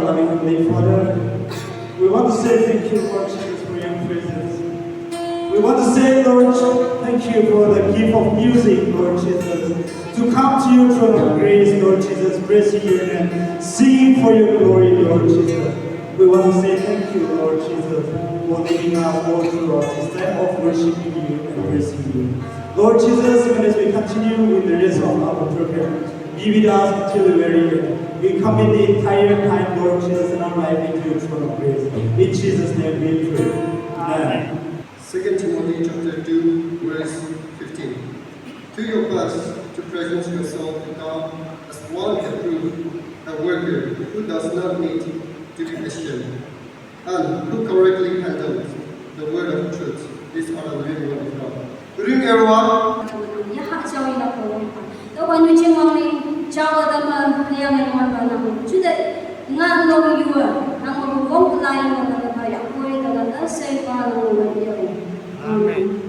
loving Heavenly Father, we want to say thank you, Lord Jesus, for your presence. We want to say, Lord, thank you for the gift of music, Lord Jesus, to come to your throne of grace, Lord Jesus, praising your name, singing for your glory, Lord Jesus. We want to say thank you, Lord Jesus, for leading us all throughout this time of worshiping you and praising you. Lord Jesus, even as we continue with the rest of our program, be with us until the very end. We commit the entire time, Lord Jesus, in our life into your throne of grace. In Jesus' name we pray. Amen. 2 Timothy chapter 2, verse 15. Do your best to present yourself to God as one approved, a worker who does not need to be ashamed, and who correctly handles the word of truth. These are the living word of God. Good evening, everyone. Amen.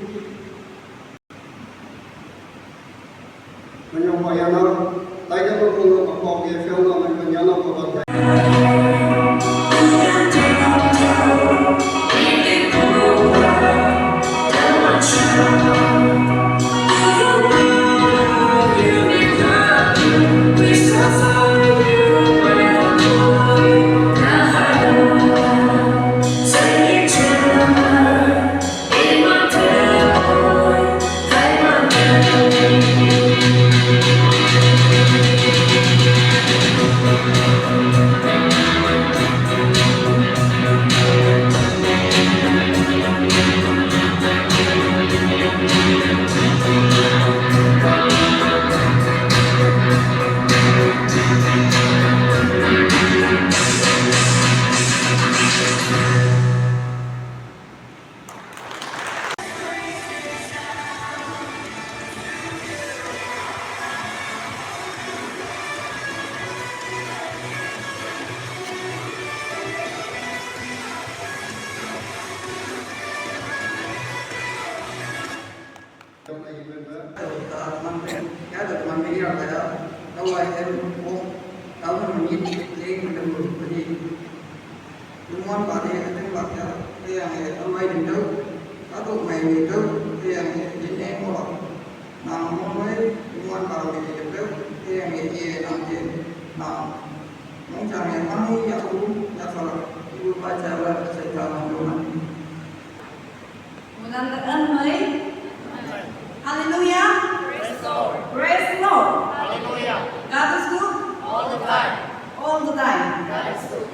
Hallelujah. Praise Lord. Praise Lord. Hallelujah. God is good. All the time. All the time. God is good.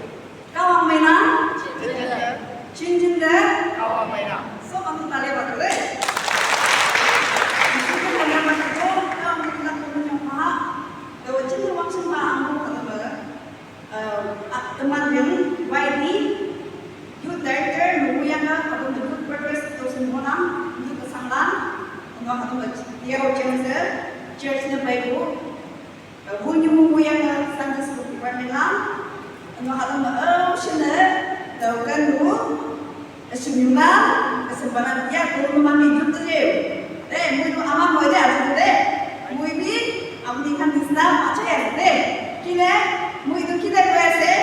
Kawang may na? Chinjinde. Kawang may na. So, ano tali ba ito eh? Ito ko na naman ito. Kawang may na ko ng mga. Dawa chinjinde wang sumpa ang mga katabaga. At teman yung YD. Youth director, nunguyang na katong the good purpose ito sinunang. Youth kasanglan. Ano katong Yao Changsa, Church na Bible, bunyi munguyang na Sunday School Department lang, ano katong siya na, daw kan mo, asyunyunan, kasabanan niya, kung naman may yun tayo. Mui ama mo ide, ato ide, mui bi, amni kan disna, macaya ide, kine, mui itu kine kuese,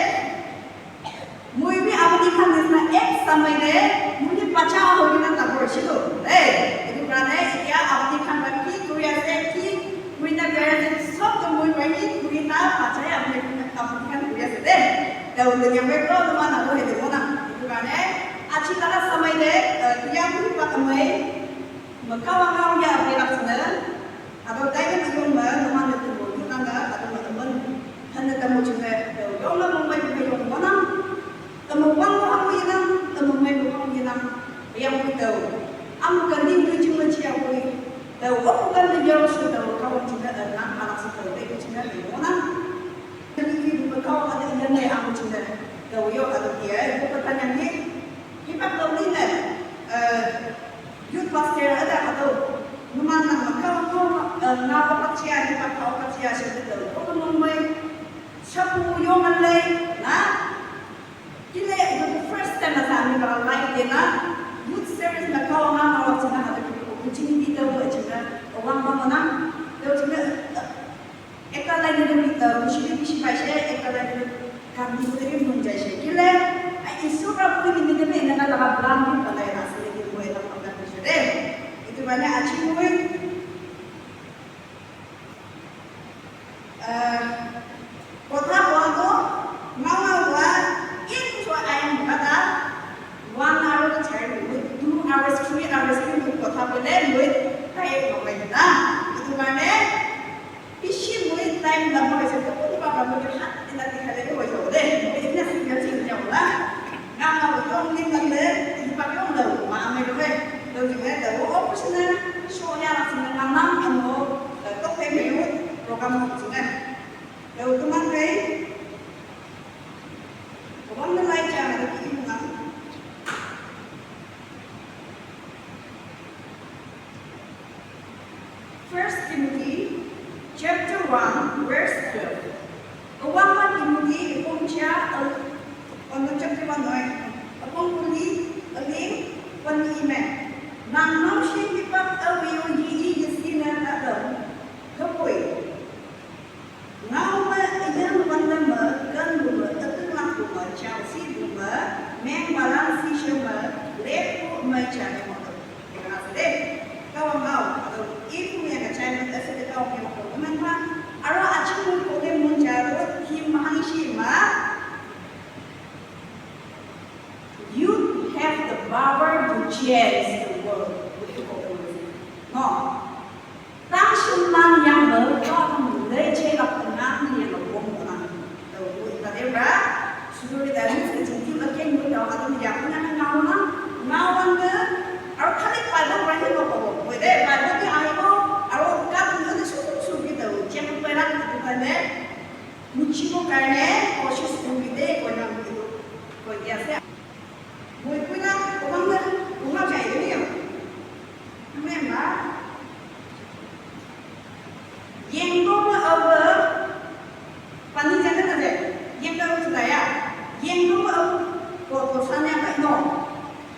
mui bi amni kan disna ek sampai ide, mui pacawa hogi na tabur situ, itu karena ia amni kan Kita berada sok temui bagi kita percaya aplikasikan biasa deh. Daun yang berko teman aku itu mana? Itu kan acikala sampai deh yang pun pakai mengkawang-kawang ya aplikasinya atau tanya dengan teman itu itu kan atau teman hanya temu juga daun lah membaik yang mana? Temu uang aku yang temu mai uang yang itu. Am kan di cuma siapa Daw bukan dia sudah kawan cinta dan anak sekolah itu cinta di mana? Jadi kau ada yang lain aku cinta. Daw yo ada dia itu pertanyaan ni. Kita belum lihat. Youth pastor ada atau mana kau nak pacia kita kau pacia sudah. Kau memang siapa yang lain? Nah, kita itu first time kami kalau live dia na youth service nak kau nak awak cinta ada. Kucing kita buat juga orang bangunan, dia juga ekal lagi demi kucing ini siapa saya ekal lagi kami sendiri shekile ai isura pui ni deme na la blan ni pada ya asli ni mo eta pada sede itu banyak aci mo kota Bogo mau in so ayam kata 1 hour cari with 2 hours 3 hours itu kota bele with kayak ngomongnya itu mana isi with time lama itu pun apa mungkin hati nanti kalian itu boleh deh ini sih jadi jauh lah nggak mau dong nih nanti itu pakai orang mana itu lalu juga ada opsional show-nya langsung menanam anu top pemilu program opsional lalu teman kayak orang lain jangan ada keinginan First Timothy chapter 1 verse 12 Kawan Timothy Pungcia untuk chapter 1 nói Apong kuli aling panimen nang nam shin dipak awiyo yi yisina adam kapoi ngau ma yang pandama kan buma tetengah buma chelsea buma meng balang si shema lepo mai chane motor dengan asde kawan mau atau ibu yang kacang asde kawan yang motor memang ara acimun kode munjaro kim mahishima you have the power to change the world. No. Tang sunang yang berkau mulai cekap dengan dia lopong orang. Tahu kita dera sudah dari sejati lagi yang tahu atau dia punya ngawan ngawan ke, atau kali pada orang yang lopong. Boleh pada dia ayo, atau kan itu susu kita, jangan perak itu kan muncul karena proses kita kau yang itu kau biasa. Mui punya rumah saya ini ya, memang yang dulu apa, panitia kan ada, yang dulu saya, yang dulu foto sana apa no,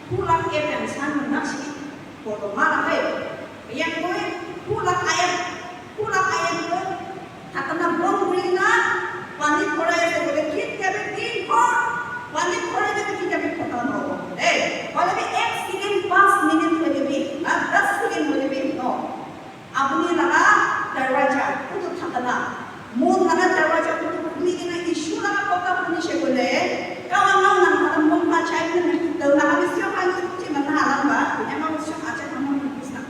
pulang yang sana nasi, foto malah yang dulu pulang ayam itu, katanya bom berina, panik Korea itu kita bikin kor, panik Korea itu kita bikin kor. Kalau भी एक सेकंड 5 मिनट में भी 10 सेकंड में भी no अपनी लगा दरवाजा कुछ थकना मूल लगा दरवाजा कुछ खुली कि ना इशू लगा कोका खुली से बोले kawan mau nang malam mau macam ni tahu nak habis siapa yang cuci mana halang ba yang mau siapa aja kamu bisa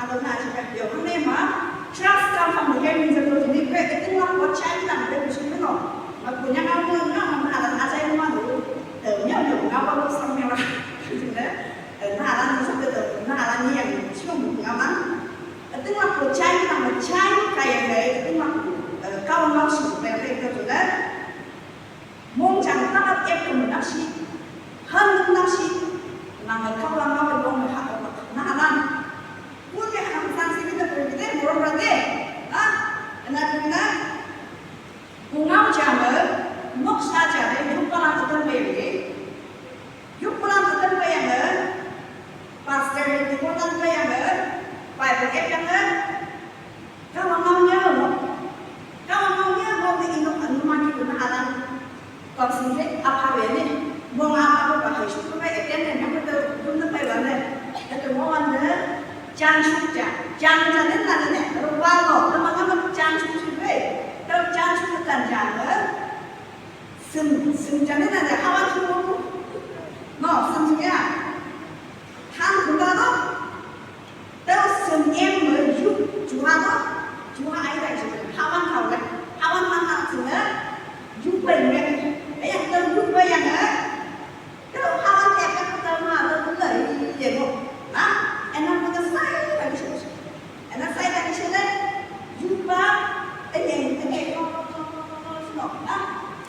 atau nak aja dia memang trust kamu dia minta tu ni itu lah buat cari lah dia bisa no punya kamu nggak halang aja yang mana ternyata dia nggak perlu sampai lah Nahalan itu betul, nahalan yang cuma ngaman. Itu waktu cai nama cai kayak gaya itu waktu kawan mau supaya itu juga. Mungkin tak ada komunikasi, hendak nasi, nama kawan mau berbohong nahalan. Mungkin hamsan sih kita berbeda, berbeda. Enak-enak. Bunga jamu, nuk saja deh, jumpa langsung terbaik. Yuk pulang ke tempat yang pastor itu pulang ke yang Bible yang kawan maunya mau diingat anuman itu nahalan konsentrasi apa ini mau apa pakai supaya yang betul betul baiklah itu mau anda jangan nanti ruang teman-teman jangan sudah kalau jangan jangan jangan nanti kawan semua no, sebenarnya kan benda tu, terus senyum berjuk jual air dari sini, kawan sini, jumpa yang terjumpa yang terus kawan yang pertama tu lagi dia enak pada saya dari sini, enak saya dari sini, jumpa ini, no,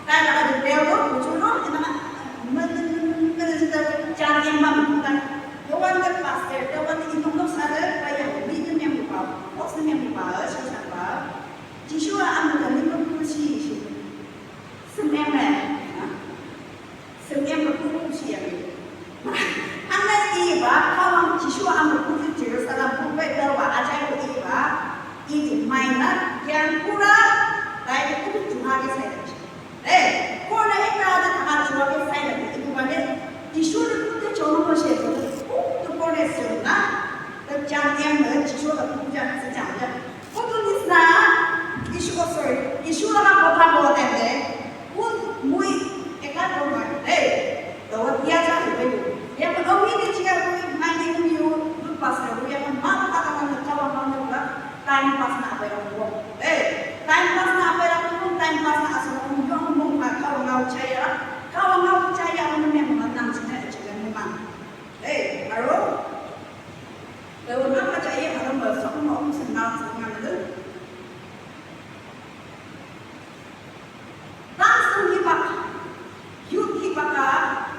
kalau ada dewa, bukan enak. Jangan yang mampukan. Kawan pastor, kawan itu untuk sadar bayar bidang yang lupa, kostum yang lupa, siapa? Jisua ambil ini berfungsi. Semua berfungsi yang itu. Anda iba kawan Jisua ambil fungsi Jerusalem bukan bawa ajar iba ini mainan yang kurang baik itu cuma di saya. Korang itu ada tak ada 讲点的，只说的不讲是讲的。我跟你说，你说sorry，你说那个他我对不对？我每一个都买，哎，我第二家就没有，也不容易的，这个我买的没有，不把是我也不忙，他们搞完忙的了，time pass 拿回来我，哎，time pass 拿回来我，time pass 拿是我用梦法搞我percaya lah，搞我percaya我们memang menang sini juga memang，哎，还有。Kalau nak percaya kalau besok mau senang senang itu, langsung dipak, yuk dipakar,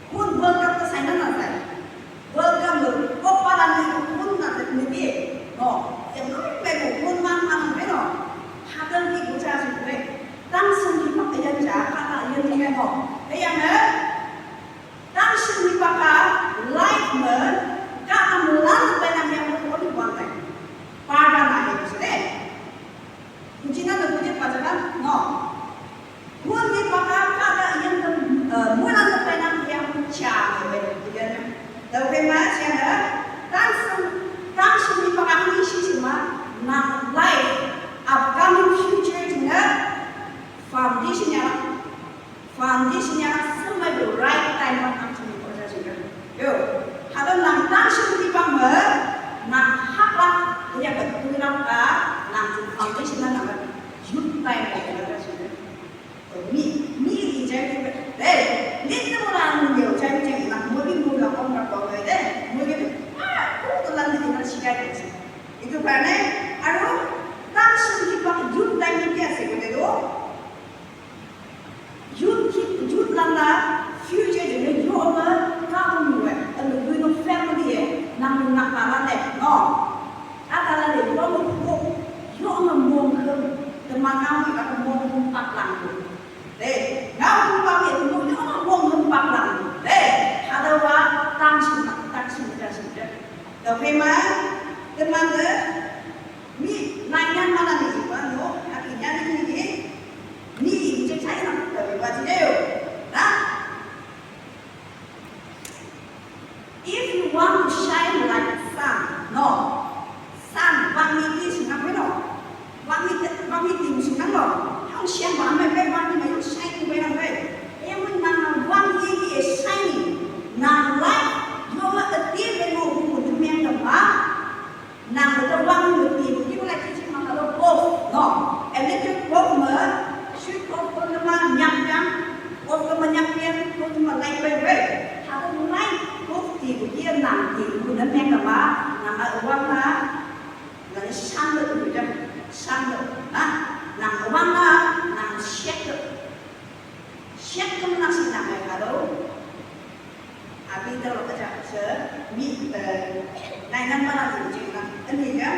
pun welcome ke sana nanti, welcome lo, oparan itu pun nanti nanti, no, yang tu memang pun mana mana, hadal di buka sini, langsung dipak yang jaga yang dia mau, yang langsung dipakar, live mer. Karena mulan benang yang berkuat di pantai, pada naik sudah. Kuncinya tu kunci pacaran, no. Mulan di pakar kada yang mulan benang yang cah benang, jadi. Tapi macam mana? Langsung di pakar ni semua nak live upcoming future juga foundationnya semua the right time untuk proses juga. Yo. Kalau nak langsung dipanggil, nak haklah dia betul apa, langsung foundation nak jumpa yang kita sudah. Ni jadi, ni orang dia jadi nak mungkin orang bawa dia, mungkin tu lalu dia siapa sih. Itu kerana, langsung dipanggil jumpa yang dia seperti itu. Jumpa landa future jadi jumpa kamu buat. Kalau family nang nakalan no, adalah dia yung membuang teman kami akan membuang empat langkah. Ngau empat itu yung membuang empat langkah. Ada wa tangsun. Tapi mana teman tu, ni nanya mana ni ibu no, akhirnya ni jadi saya nak tapi baca dia, nah. If you want to shine like sun, no, sun wangi di sungai no, wangi di sungai no, yang siang wangi wangi yang shine di mana yang menang wangi di shining, nang light, yang ada dengan hukum yang apa, nang ada wangi di, kita lagi cuma kalau off, no, electric bulb shoot off nama nyam, off nama nyam, off nama light baik, ada light. Thì kia nằm thì cũng đến men cả ba nằm ở quanh là sang được rồi sang được đó nằm ở quanh là nằm xét không nằm xin nằm này cả đâu bây giờ là cái trạng sớ bị này năm ba là gì chuyện là cái gì nhá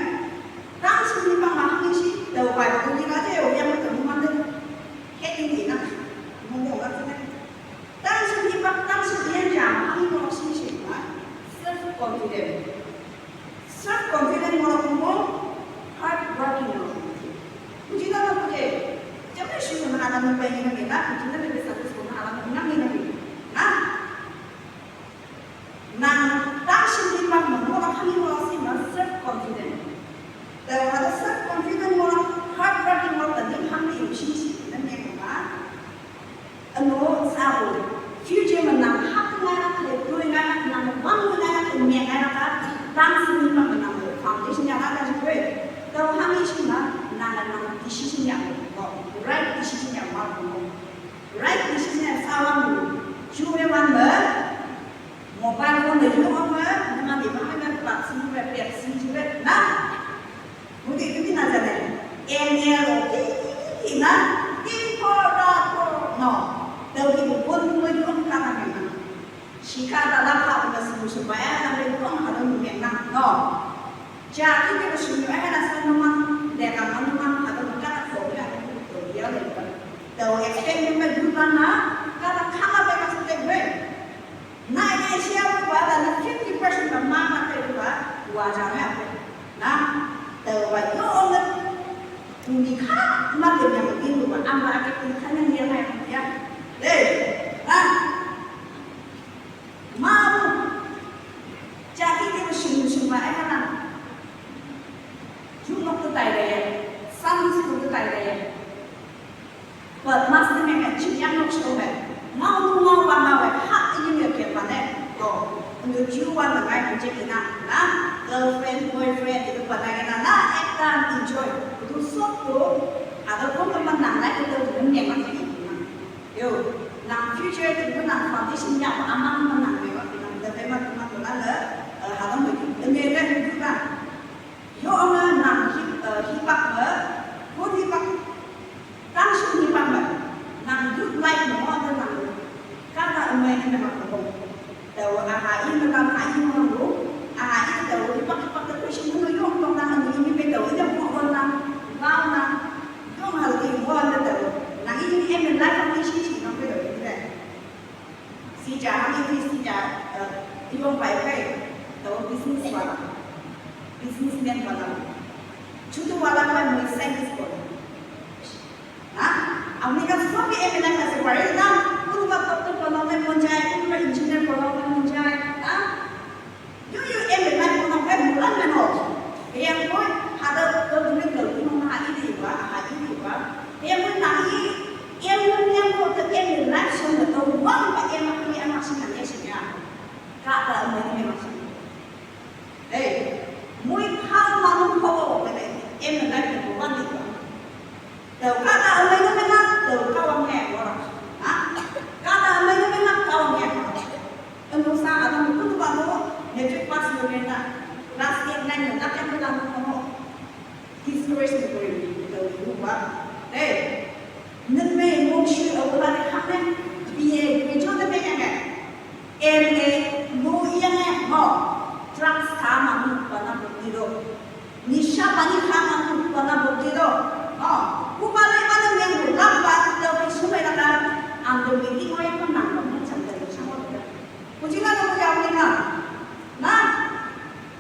đang xin đi bằng mặt như gì đầu bài của tôi đi nói thế rồi em mới tưởng mang lên hết cái gì nè không hiểu lắm thế đang xin đi bằng đang xin đi giảm khi nó xin xin self-confident walaupun hard working Puji Tuhan puji. Jangan sih mengalami pengen kita, puji Tuhan lebih satu mengalami menang ini. Nah, tak sendiri orang kami masih self-confident. Dan ada self-confident orang hard working orang tadi kami usia dan yang sabu future menang hak ngana kedua ngana nang bang ngana kemia ngana langsung menang foundation yang ada juga. Kalau kami cuma nang decision yang right decision yang mau right decision yang salah cuma mana mobile phone itu apa dengan di mana platform representasi juga. Nah, mungkin itu tidak ada. Email itu nah no. Kalau kita pun menunjukkan kata-kata, jika dalam hal tersebut supaya kami pun harus mengenal, no. Jadi kita supaya ada teman, teman atau kata formula itu dia lepas. Kalau extend menunjukkan kata-kata mereka sudah baik. Nah ini siapa pada 50% bermakna kedua wajahnya. Nah, kalau itu orang Indikah makin yang begini, amma akan indikahnya dia naik ya. Mau jadi kita semua chỉ nhang ngọc sâu này ngau ba ngau này hát cái gì kiểu mà này người chú quan là ngay cũng chỉ là girlfriend boyfriend itu pada kena akan enjoy itu suatu ataupun teman lain itu dengan yang macam ini yo nang future itu nang foundation yang aman menang memang nang tema teman le halang begini ini kan juga yo orang nang hipak le pun hipak langsung hipak le nang good life mau ada nang kata emai ini memang betul tahu ahai memang ahai menunggu ahai tahu hipak terus menunggu orang nang ini betul ini bukan nang lao nang yo hal ini bukan tahu nang ini em life foundation chỉ nó bây giờ như thế này si trả đi không phải cái đầu businessman vào làm chúng tôi vào làm mình xem cái gì ông ấy cái số bị em đang là phải đấy đó cũng vào tập vào làm em con trai cũng phải engineer vào làm em con trai như em đang vào làm em một lần mà nổi thì em nói hà đâu tôi biết được nhưng mà hà ý gì quá em muốn nói em có tự em là sống được đâu vâng và em mặc sinh là gì nhá cả là mình mặc sinh đây mỗi tháng mà nó không cái này em là được một văn gì đầu cả là mình nó mới làm đầu cao nghe rồi cả là mình nó mới làm cao nghe em không sao là mình cứ vào đó để chụp pass được cái nào last year này mình đã làm cái không inspiration của mình đầu đúng không đây nên mình muốn chơi ở bên này khác này vì mình cho nên cái này em này nuôi em này họ trans tham ăn và làm được gì đâu nisha pani tham ăn và làm được gì đâu cũng phải là anh em mình làm và đâu phải số mấy là ăn được cái gì ngoài con nặng không chẳng được sao được cũng chỉ là đâu có gì cả na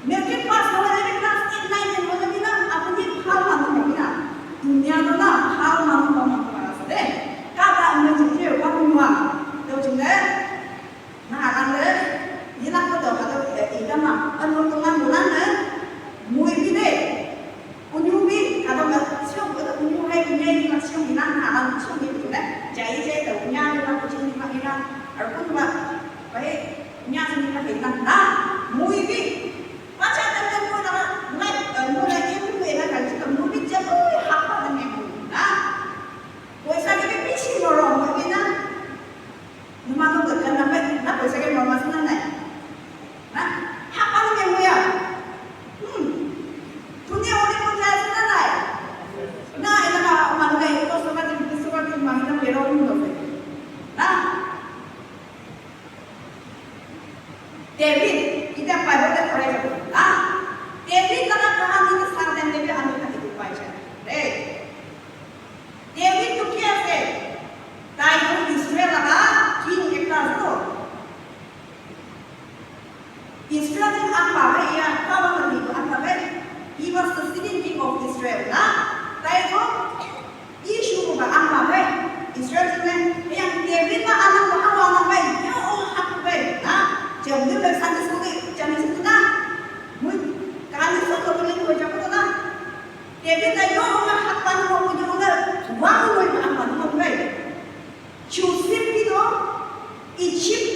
nếu cái pass nó là cái class 8 9 thì nó là apa ni hal mana kita dunia tu lah hal mana kata menjadi orang tua, tahu juga? Nah, anda, ini nak tahu kata ikan mah, anu tungan bulan mui bide, unyubi, kata siapa kata unyubi punya macam siapa hilang, halang siapa itu dah, jadi tahu punya orang macam ni macam hilang, aku tu baik, punya sini macam hilang, dah, mui bi, macam tu mulai itu era kan kita mui jauh apa dengan mui, dah. Pwesa cái biết xin rồi mọi người na nhưng mà không được cần làm vậy nó pwesa cái mà xin này học ăn nhiều người thu nhiều đi con trai xin này này là mà người có số cái mà người ta phải đâu cũng được đó David kita phải biết được phải rồi David là cái hàng gì sang đến David ăn được cái phải chứ đây David tu kia se, tai tu Israel lah, king ekta tu. Israel ni apa be ya? Kawan ni tu apa be? He was the sitting king of Israel lah. Tai tu, isu apa apa be? Israel ni, yang David lah anak Hawa anak be, yo apa be? Jom dia bersama sekali, jam itu na. Kan itu tu boleh kau jawab tu na. David lah yo orang hak mau punya orang. Wang người mà ăn bánh không vậy? Joseph đi đó, Egypt,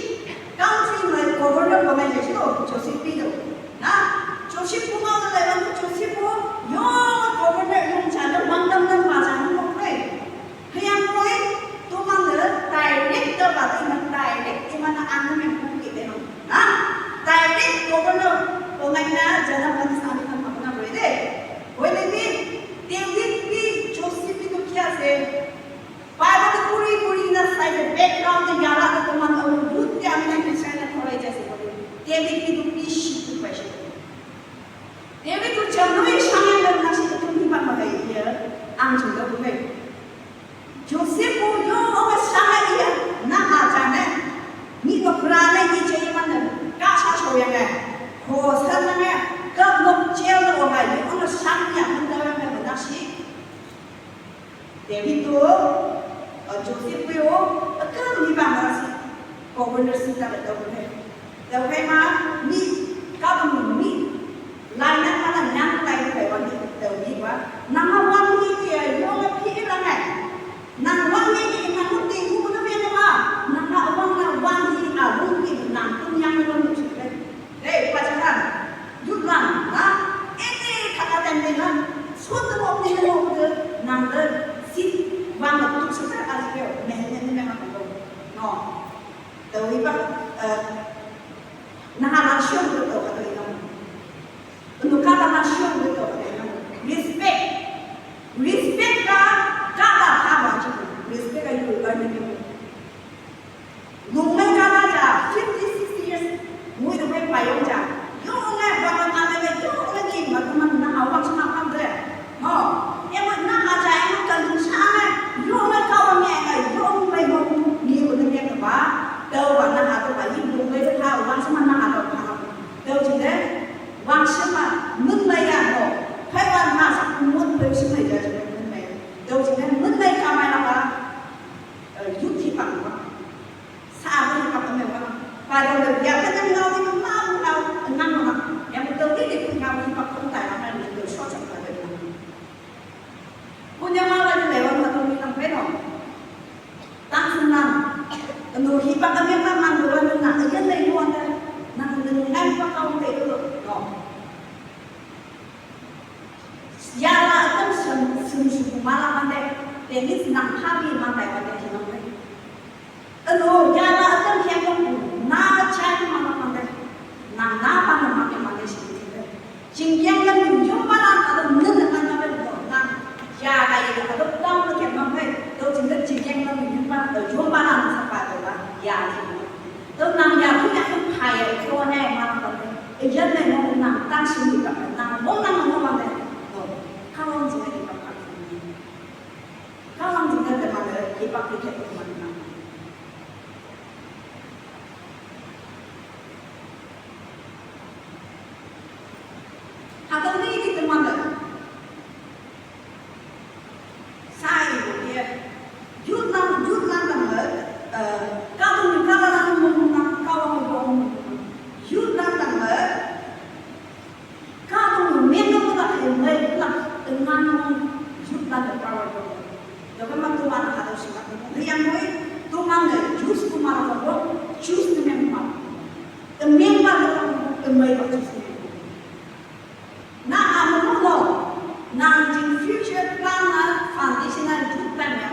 country người governor của mình là chứ đâu, Joseph đi đâu, Joseph cũng nói là làm Joseph cũng, yo governor không trả được 100 năm mà trả không vậy? Hay anh nói, tôi mang nữa direct cho bà tôi mang direct, em ăn ăn mình không kịp đấy không? Direct governor của mình là giờ nó vẫn sao đi không mà vậy đấy, vậy nên David đi Joseph se pada tu puri na side background ni jala tu teman orang but dia ambil misalnya thorai jaise David itu isu tu pasal David tu jangan sangat dalam nasi tu ni pak makai dia ang juga bukan Joseph pun yo orang sangat dia nak ajar ni tu berani ni jadi mana kasar show yang ho sana kau nak jail orang ni orang sangat mendalam nasi David tu, Joseph tu, kan ni bangsa si, governor si tak ada tahu mah ni kau ni, lain mana yang lain tu tahu ni apa, nama wangi dia, yo pergi lah nama wangi ni, nama tu maksudnya asal mehnya memang belum. No, tapi pak, nah nation itu ada yang, untuk kata nation itu ada yang, respect kan kata apa juga, respect itu ada yang. Ngomong kata aja, 50-60 years, mui tu pun payung aja. Yo ngai bukan apa ni, yo ngai ni macam mana awak senang apa no, yang mana aja yang kan sana, yo ngai kau ni ngai, yo ngai mau ni bukan ni apa, tahu mana ada apa, yo ngai tahu wang sama mana ada apa, tahu jadi wang sama mun mai ada, hai wang masuk mun boleh sama jadi mun mai, tahu jadi mun mai kamai apa, yuti pang. Sabi ni kapag may mga parang nagyapan ng ngawin ng mga yang betul ini pun ngawin pagpunta na dito sa kapag punya malah lewat atau minang peno tak senang anu hipa kami memang bulan na ayan na iwan na nang pa kaun tayo no yala atam sum malah mande tenis nang habi mande pada jinong ano, yala atam yang na cari mana mana, na apa mana mana sih. Jingkian yang jumpa ada mana mana berdoa, ya kayak ada tahu ke mana, tu jingkian jingkian yang jumpa siapa tu lah, ya. Tu nang ya tu yang kaya tu ni mana mana, ijan ni mau nang tan sini kan, nang mau nang mana, kalau jingkian di mana, kalau jingkian di mana, dipakai ke mana. Atau ni kita mana? Saya dia, jurnal nama, kalau nak jurnal nama, kalau memang tak baik nak dengan jurnal terkawal tu. Jadi macam mana ada siapa? Yang boleh tu mana? Jus tu mana tu? Jus tu memang. Memang tu memang jus. Nang future plan foundational juta ni,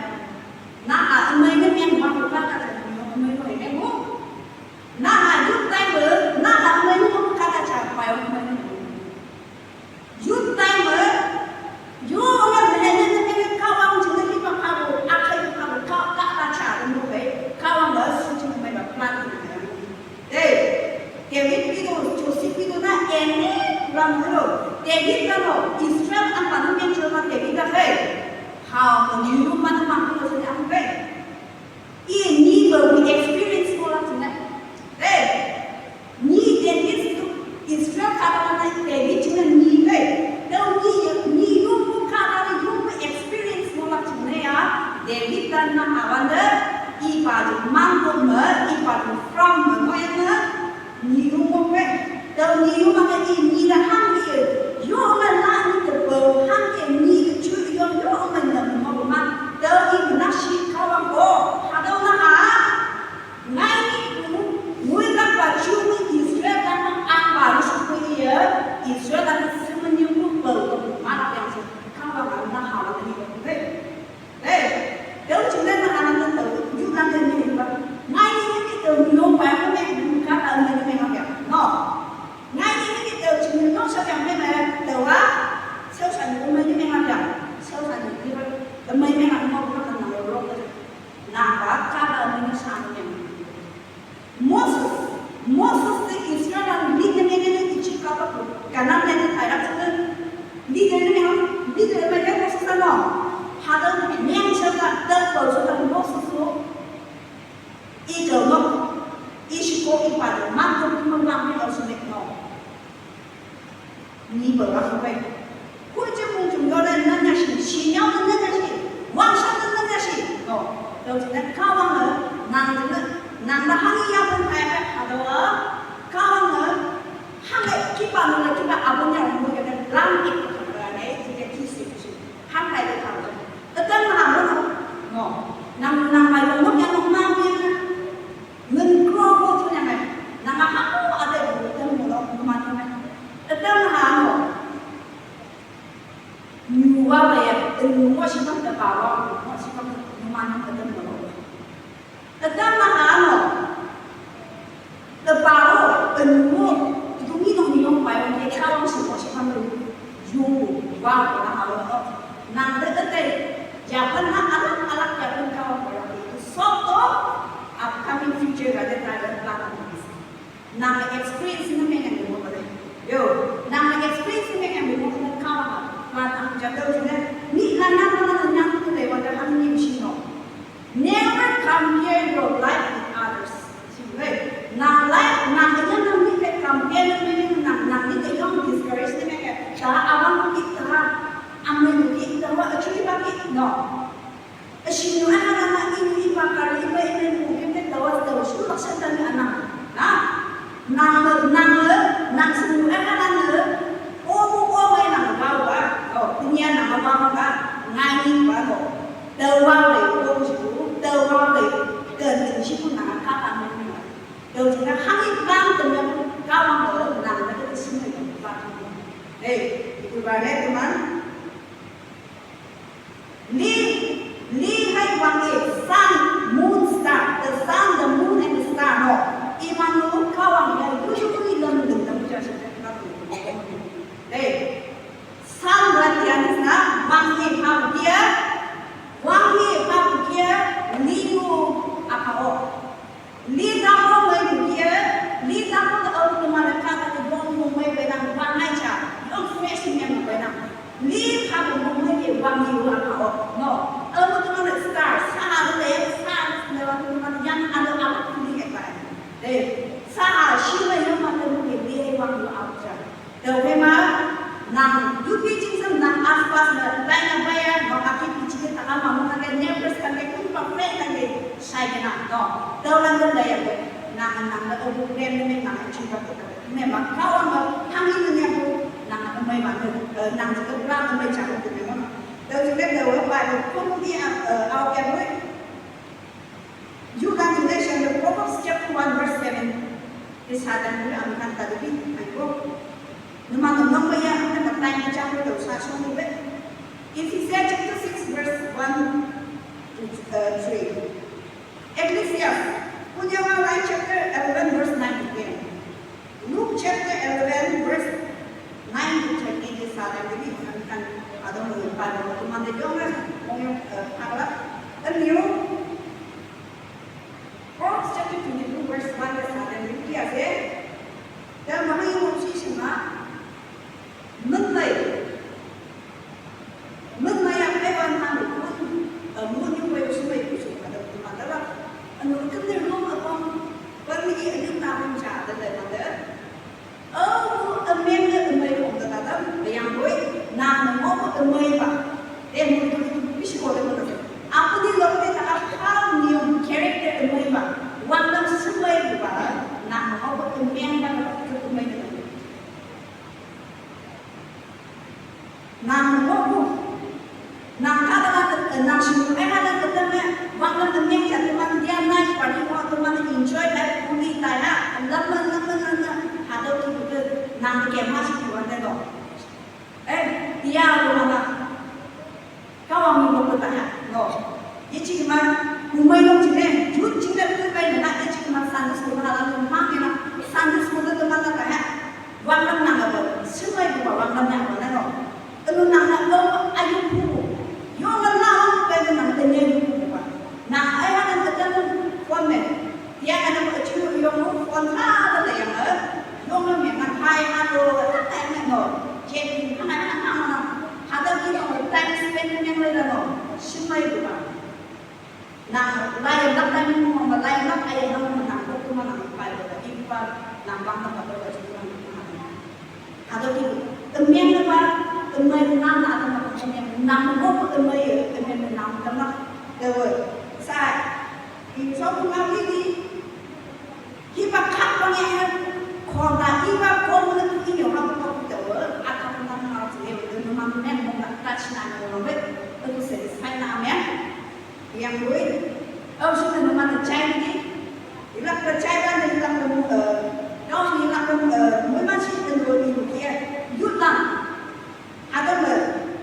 nah ini yang baru kata ini ini nah juta ber, nah ini kata siapa yang ini juta ber, yo orang belajar ni kawan juga kita kawan, akhir kawan kau kata cara ni kawan ber suci mereka plan ni, David itu Joseph itu na ini plan itu. David kalau Israel apa namanya cuma David dah how menyuruh mana tu saja apa ini baru experience orang tu ni David itu Israel kata mana David cuma ni tahu ni pun kata ni experience orang tu ya David dan nak awalnya ibadah mantul ibadah from mana ni pun tahu ni mana ini dah hampir yo mana ni terbau hang ni cuci yo mana mau mat dari nasi kawan go ada mana ngai ni mui nak baca Israel dan apa supaya Israel dan semuanya bau mana yang kawan nak hal ni kalau cuma nak anak tahu you nak ni ngai ni tu no bayar ni kata ni memang ya no ngai ni tu cuma no siapa yang tahu sao sản của mấy cái anh làm sao sản được như vậy mấy anh làm không có cần nào rồi là đã cả là mình sản này Moses thì Israel là đi cái này thì chỉ có cả năm này phải làm sao đi cái này không đi cái này cái Moses nào hà đâu miếng sao cả đất cầu sao cả Moses luôn ý cầu nó ý chỉ có ý phải mang không làm cái ở số nó ni berapa Kucing muncul orang nanya si nhau nanya si, wangsa nanya si, kalau tidak kawan nang bahagi yang pun ada kawan hang kipan abangnya orang kita langit kerana kita kisi hang itu kawan, tetapi mana nang mai orang yang orang ngengkro tu yang nang aku ada bukan orang mana tetapi mana Nuwa ya, nuwa sih kan dah bawa, nuwa sih kan numan ada mana. Ada mana ano? Terbaru enmu itu minum bayar dia kalau semua siapa you wow nah halo nang dete jangan anak jangan kau berarti itu soto upcoming future ada belakang nang experience ni memang yang boleh yo nang experience ni memang yang boleh kau apa jatuh juga ni lana tu lewat dalam ni sino never compare your life with others nang life nang itu nang ni compare nang ni itu yang discourage ni memang cara awam kita amin kita wa actually bakit no asino anak ini bakal iba mungkin kita tahu sudah sedang anak nang semua anak oh nang bawa oh dunia nang bawa ngai bawa tawa le oh situ tawa le ken situ nang kata mana do kita hangit bang dengan kawan nang kita semua itu balik teman. Lihat wangi sun, moon, star, the sun, the moon, and the star. No, iman lu kawan yang tujuh dalam dalam jasa sun berarti anda wangi apa dia, liu apa oh, li tahu tahu kemana kata tu bom benang bangai cah. Fresh yang benar. Lihat apa mungkin wangi apa no. Teman star, sahar teman yang ada apa pun lihat. Sahar siapa yang mungkin dia wangi apa. Memang nang dupi cincin nang aspas banyak bayar no aki cincin tak lama mungkin nyepres kan pun pakai kan saya nak no. Dalam daya nang problem ni nang cinta kita. Memang kawan kami ni aku nang mai mà nang chỉ cần ra mai chẳng được gì mà đâu chỉ biết đâu ở bài không đi ao em ấy you got to mention the Proverbs chapter 1 verse 7 is hadang ni ang kanta dito ay ko naman nang maya ang natay na chapter daw sa so ni Ephesians chapter 6 verse 1 to 3 Ecclesiastes punya Line chapter 11 verse 9 to 10 Luke chapter 11 verse 9 to 13 di sana jadi akan ada pada teman dia orang orang apa dan new Proverbs chapter 22 verse 1 di sana jadi dia dan mana yang mesti semua mengenai yang hewan mana pun yang boleh semua itu ada teman dalam anu kita rumah apa pergi ada tamu cah ada Amerika Amerika orang kata yang boy nak mau Amerika dia mungkin bisa boleh betul apa di luar kita apa new character Amerika wandang semua itu pak nak mau Amerika ke Amerika nak mau nak kata nak semua ada ketemu wandang Amerika teman dia naik pada waktu teman enjoy life pulih tanya lama ada tu nang kemas itu ada dong. Dia mana? Kau ambil bertanya, no. Ia cuma umai dong cine, jut cine tu kain nak ia cuma sandus tu mana lalu mana nak sandus tu tu mana kaya, wangan nang apa? Semua itu wangan yang mana no. Kalau nang lo ayam bubu, yo nang kain nang tanya bubu apa? Nang ayam nang tanya komen, dia ada macam yo kontra ada yang Yung memang hai atau tak no, jadi anak-anak ada kita time spend yang lain no, semua itu kan. Nah, lain nak tanya mau lain nak ayah nak menang, tu mana nak pada impar, nampak nak pada semua. Ada kita, temen apa, temen nama atau apa temen nama apa temen nama temen, dewa. Saya, ini suatu kali ni, kita kat Kalau tadi pak kau mula tu ini orang tu tahu, atau orang harus lepas tu memang memang touch nak orang itu satisfy namanya. Yang boleh, sudah memang percaya ni, ilah percaya dan ilah kau ni ilah memang sih tentu ini dia, yulang. Ada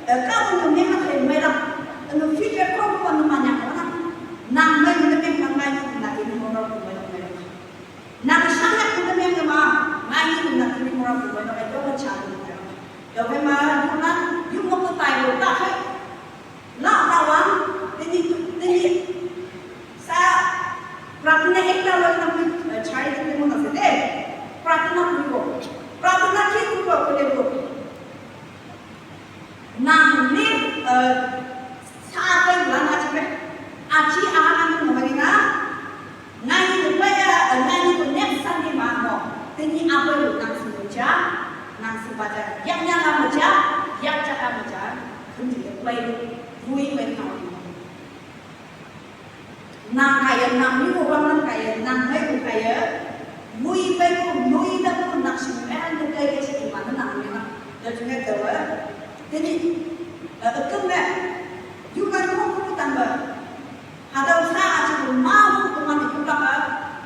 kau memang merah, future kau pun memang yang mana, प्रार्थना एकटा लोग नम्मी छाड़ी देते मुन से दे प्रार्थना करिबो प्रार्थना की करिबो करेबो नामने साबै लाना छबे आची आहान नमरिना नानीlepaya नानी को next Sunday मानो तेनी apa lu nang semuja nang sebaca yang nyala meja yang cakap meja kunci lepai vui pen kau nang kaya nang ni orang nang kaya nang hai ku kaya vui pen ku vui dah ku nang semuanya nang kaya sih mana nang ni nang dah juga tahu तेनी कम्मे juga kau tambah ada usaha aja mau teman itu apa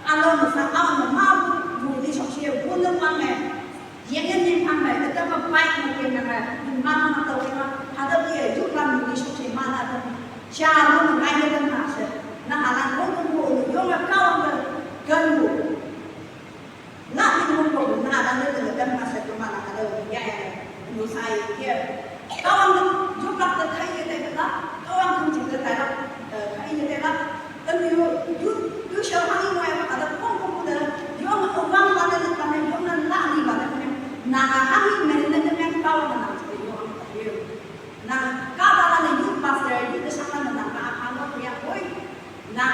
alam usaha alam mau budi sosial bulan mana yang ini mana kita apa baik mungkin mana mana atau apa ada dia juga budi sosial mana ada cara mengajar dan masa nah alam kau yang kau ganggu nah itu kau nah ada dia dan masa itu mana ada dia usaha dia kawan juga terkait dengan kawan juga terkait ini adalah you shall hang in my ada pun ada yang orang mana yang mana yang nak ni mana nak hang in mana yang kawan mana yang nah kalau ada you pastor itu sama dengan apa hang apa yang boy nah